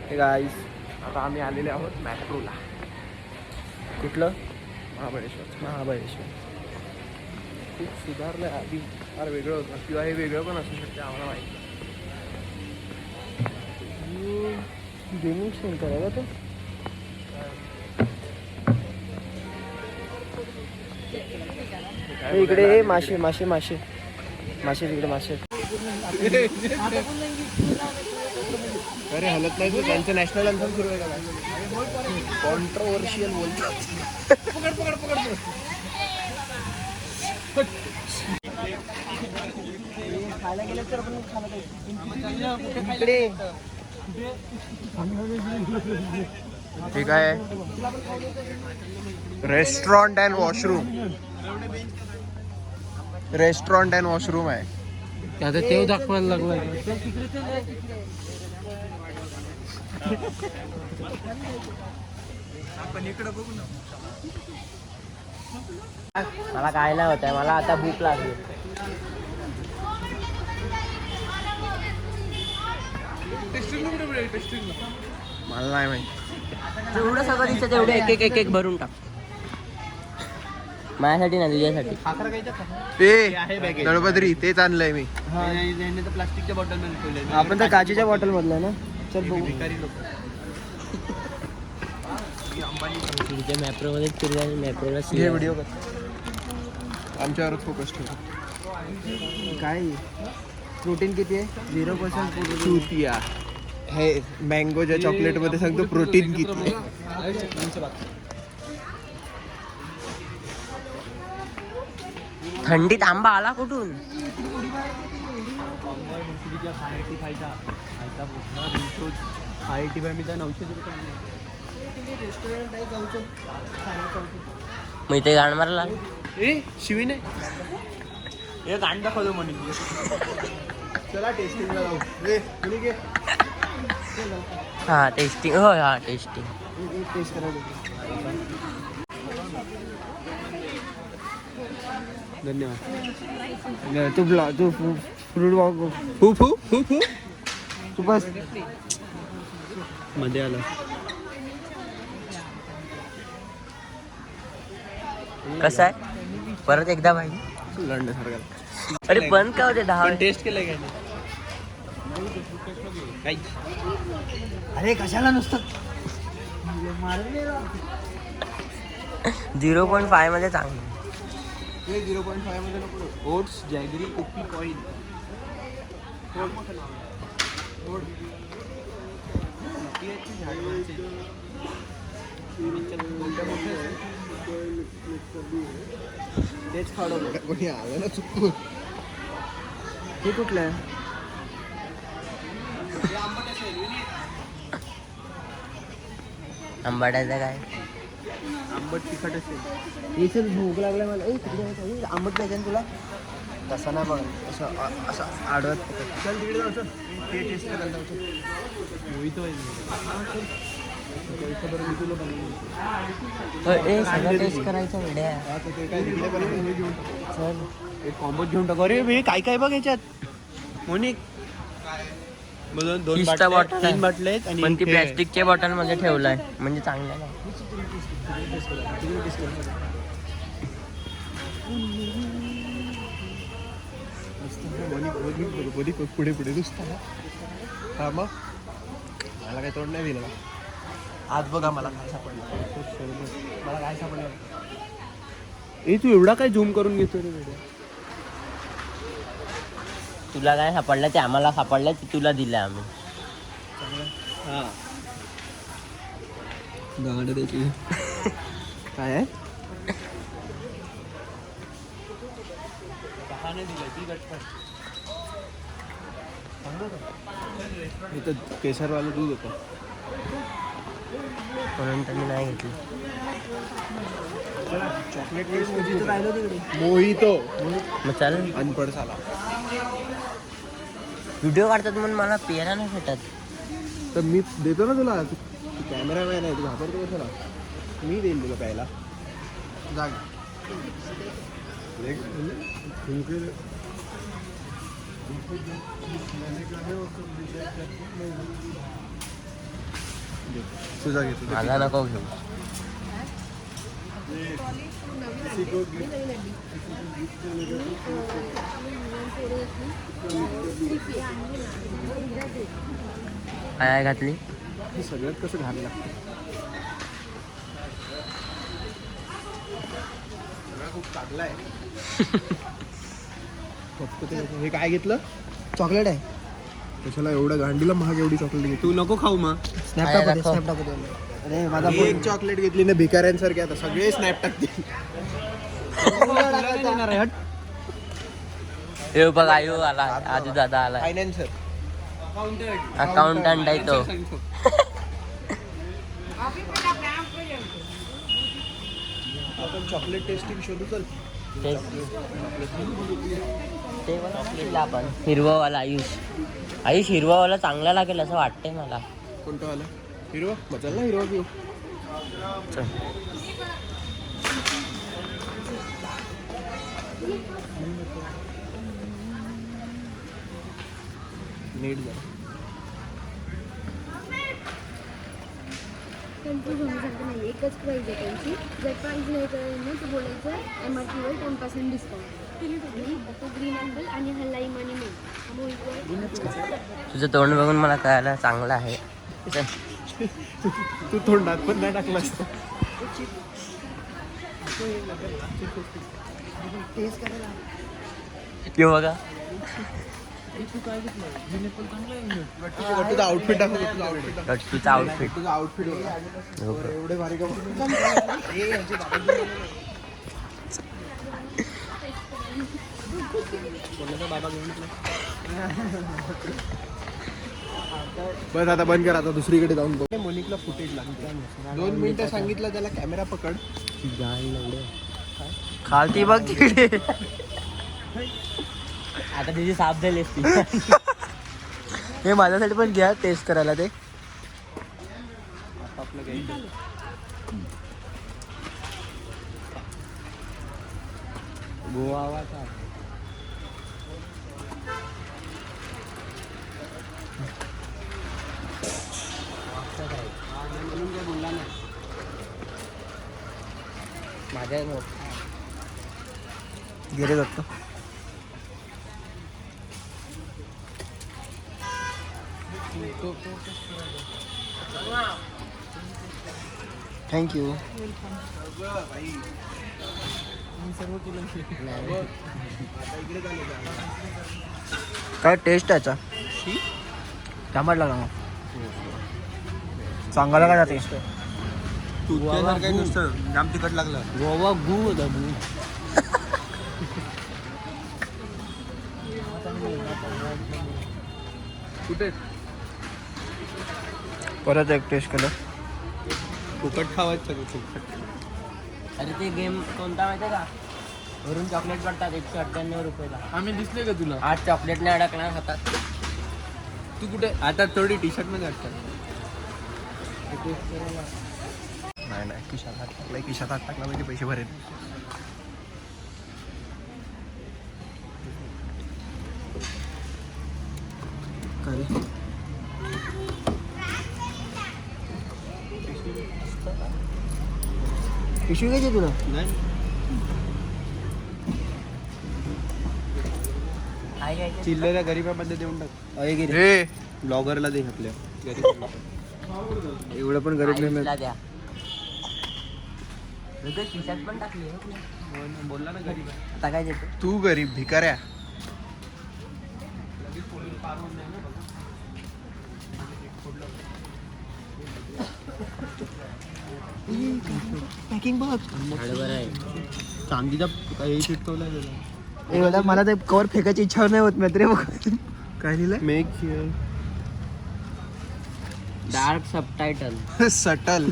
Hey guys, आता आम्ही आलेले आहोत मॅट्रोला. कुठलं? महाबळेश्वर खूप सुधारलं आहे. आधी फार वेगळं होतं किंवा हे वेगळं पण असू शकते, आम्हाला माहिती. गेमिंग सेंटर आहे का तो? इकडे मासे मासे मासे मासे तिकडे मासे. अरे हलत नाही, त्यांचं नॅशनल अँथम सुरू आहे का? कॉन्ट्रोवर्शियल बोलतात. खायला गेलं तर आपण इकडे ठीक आहे. रेस्टॉरंट अँड वॉशरूम आहे. आता तेव दाखवायला लागला. मला काय नाही होत आहे, मला आता भूक लागली. मला नाही माहिती. जेवढं सगळं दिसतं तेवढं एक एक भरून टाक. माझ्यासाठी ना तुझ्यासाठी. ते दळबद्री तेच आणलंय मी. प्लास्टिकच्या बॉटल मध्ये आपण तर काचेच्या बॉटल मधलं ना. चल बघू. मॅप्रो मध्ये फिरल्या मॅप्रोला हे व्हिडिओ कर. आमच्यावरच फोकस ठेव. काय प्रोटीन किती आहे? 0% चुतिया. हे मँगोच्या चॉकलेट मध्ये सांगतो प्रोटीन किती आहे. थंडीत आंबा आला कुठून? मग इथे गाण मारला. शिवीने एक अंडा खालो म्हणे. चला टेस्टिंगला जाऊ. हा टेस्टिंग. हो हा टेस्टिंग. टेस्ट करायला. धन्यवाद. तू फ्रूट वॉक तू बस मध्ये आला. कसं आहे? परत एकदा पाहिजे लढण्यासारखा. अरे बंद का होते 10. टेस्ट केलंय काय? अरे कशाला नुसतं 0.5 मध्ये चांगलं. 0.5 मध्ये नको. Oats jaggery cookie coin. तेच खाडो कोणी आलं ना चुकून. हे कुठलं आहे? आंबाड्याचं काय? आंबट तिखट असेल. हे चल भूक लागलाय मला. आंबट पाहिजे तुला? तसं नाही बघ, असं आडवत. चल तिकडे जाऊ. चल ते टेस्ट करायला जाऊ. सगळं टेस्ट करायचं वेड्या. चल एक कॉम्बो घेऊन टाकू. अरे मी काय काय बघ याच्यात. मोनिक दोन बॉटल 3 बाटल्या आहेत आणि पण ती प्लॅस्टिकच्या बॉटल मध्ये ठेवलाय म्हणजे चांगलं नाही. पुढे पुढे नुसता. हा मग मला काय तोड नाही दिलं. आज बघा मला काय सापडलं. मला काय सापडलं. तू एवढा काय झूम करून घेतो रे व्हिडिओ. तुला काय सापडलं ते आम्हाला सापडलं ते तुला दिलं आम्ही. हा गाणं त्याची काय आहे. इथं केसरवालं दूध होतं म्हणून त्यांनी नाही घेतलं. Chocolate mojito. मग चल अनपढ झाला. व्हिडिओ काढतात म्हणून मला पेरा नाही भेटत. तर मी देतो ना तुला. कॅमेरामॅन आहे तू घाबरतो कशाला. मी देईन तुला प्यायला. जाग तुझा घेतो माझा नको घेऊ. काय घातली? हे सगळ्यात कसं घाल लागतं. खूप चांगला आहे. फक्त हे काय घेतलं? चॉकलेट आहे. कशाला एवढं गांडीला महाग एवढी चॉकलेट घेतली? तू नको खाऊ मग. स्नॅप काय टाकू दाखव? स्नॅप टाकू अरे माझा एक चॉकलेट घेतली ना भिकाऱ्यांसारखे आता सगळे स्नॅप टाकतील. हे बघ आयु आला, आजू दादा आला, फायनान्सर अकाउंटंट आहे तो. आपण चॉकलेट टेस्टिंग शोधू चल. ते आपण हिरवावाला आयुष हिरवावाला चांगला लागेल असं वाटतंय मला. कोणतं वाला? हिरवा? मग चल ना हिरवा घेऊ. चल. नीट जा. कन्फ्यूज होण्यासारखं नाही, एकच प्राईज आहे त्यांची. जर प्राईज नाही कळलं ना तर बोलायचं MRPवर 10% डिस्काउंट. आणि तो ग्रीन ॲपल आणि हा लाईम आणि मिल्क. तुझं तोंड बघून मला कळायला चांगलं आहे. चल. तू तोंडात पण नाही टाकलास. टेस्ट करायला येऊ बघा. तुझा आउटफिट दाखव. तुझा आउटफिट दाखव. तुझा आउटफिट तुझा आउटफिट एवढे भारी का? बस आता बंद कर. आता दुसरीकडे जाऊन बघ. मोनिकला फुटेज लागते. 2 मिनिटं सांगितलं त्याला कॅमेरा पकड. खालती बघ तिकडे. आता तिची साफ झाली असती. हे माझ्यासाठी पण घ्या टेस्ट करायला ते. आपलं घ्यायचं. गोवाचा माझ्या गिरे करतो. थँक्यू. काय टेस्ट त्याचा टमाट लागला मग चांगला का टेस्ट. काय नुसतं जाम तिखट लागलं. गोवा गू होता गू. कुठे परत एक टेस्ट केलं. फुकट खावायचं सगळं फुकट. अरे ते गेम कोणता माहिती का? वरून चॉकलेट पडतात 198 रुपयाला. आम्ही दिसले का तुला? आज चॉकलेट नाही अडकणार हातात. तू कुठे आता थोडी टी शर्ट मध्ये वाटतं. नाही खिशात हात टाकला. खिशात हात टाकला म्हणजे पैसे भरेल. पिशवी घ्यायची तुला. नाही काय घ्यायचं? चिल्लेल्या गरीबामध्ये देऊन टाक. अरे गिरे रे ब्लॉगरला दे आपल्या गरीब. एवढं पण गरीब नाही. आयुषला द्या. तुझं खिशात पण टाकली हो. बोलला ना गरीब. आता काय देतो? तू गरीब भिकाऱ्या. पॅकिंग बघ. बरोबर आहे. चांदीचा काही चिटकवला गेला. एवढा मला ते कवर फेकायची इच्छा नाही होत मात्र रे. बघ काय लिहिलंय. Make dark subtitle. सटल.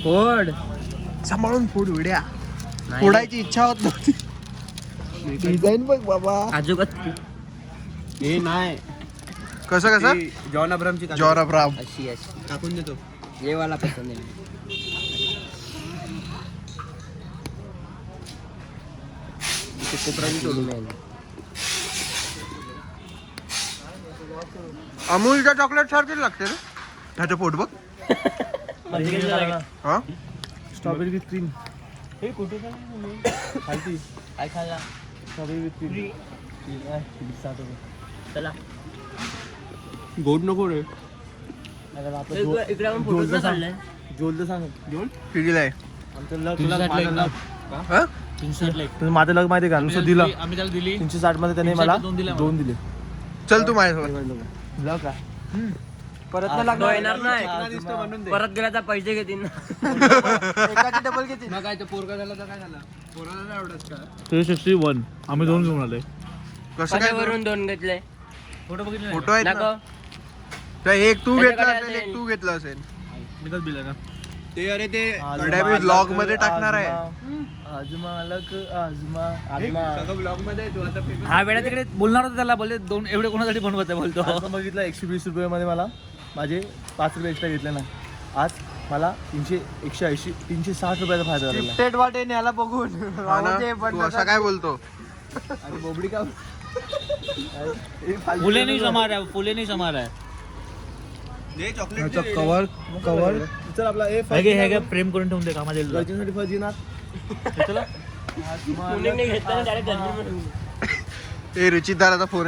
फोड. सांभाळून फोड उड्या. नाही. फोडायची इच्छा होत नव्हती. डिझाईन बघ बाबा. आजूबात हे नाही. कसं जॉन अब्रामची. जॉन अब्राम अशी अशी टाकून देतो. ये वाला पसंद आहे. कोपरा Filmen. अमूलच्या चॉकलेट सारखीच लागते रे ह्याचं पोट बघ. हा स्ट्रॉबेरी विथ क्रीम. हे कुठे खालती काय खायला स्ट्रॉबेरी विथ क्रीम. चला गोड नको रे. इकडे आपण फोटो काढलाय. जोल तर सांग. जोल कितीला आहे? आमचं लग हा? माझं लग माहिती का नुसतं दिलं आम्ही त्याला दिली 360 मध्ये त्याने मला 2 दिले. चल तू माझ्यासोबत. लग का परत तो नाही येणार नाही लागणार. परत गेला तर पैसे घेतील ना. एकाची डबल किती? मग काय ते पोरगा झाला तर काय झालं? पोराला नाही आवडत का? 361 आम्ही 2 घेऊन आलोय. कसं काय वरून 2 घेतले. फोटो बघितले फोटो आहेत ना. नको तर एक तू घेतला त्याच्याकडे असेल, एक असेल. तू घेतला असेल. मी तर दिलं ना. ते अरे ते ब्लॉग मध्ये टाकणार आहे. आजमा लग आजमा ब्लॉग मध्ये तू आता हा वेळा तिकडे बोलणार होता त्याला बोलले 2 एवढे कोणासाठी बनवत आहे बोलतो. आज बघितलं 120 रुपयामध्ये मला माझे 5 रुपये एक्स्ट्रा घेतले ना. आज मला 180 360 रुपयाचा फायदा झाला. टेट वाटे न्याला बघून हा ना? तू असा काय बोलतो? अरे बोबडी का फुले नाही जमा रहा है, फुले नहीं जमा रहा है. कवर कवर चल आपला हे प्रेम करून ठेवून दे कामाच्या गर्जीसाठी फजिनात. चला मुलींनी घेतलं ना direct गर्मी. ए रुचित दाराचा फोन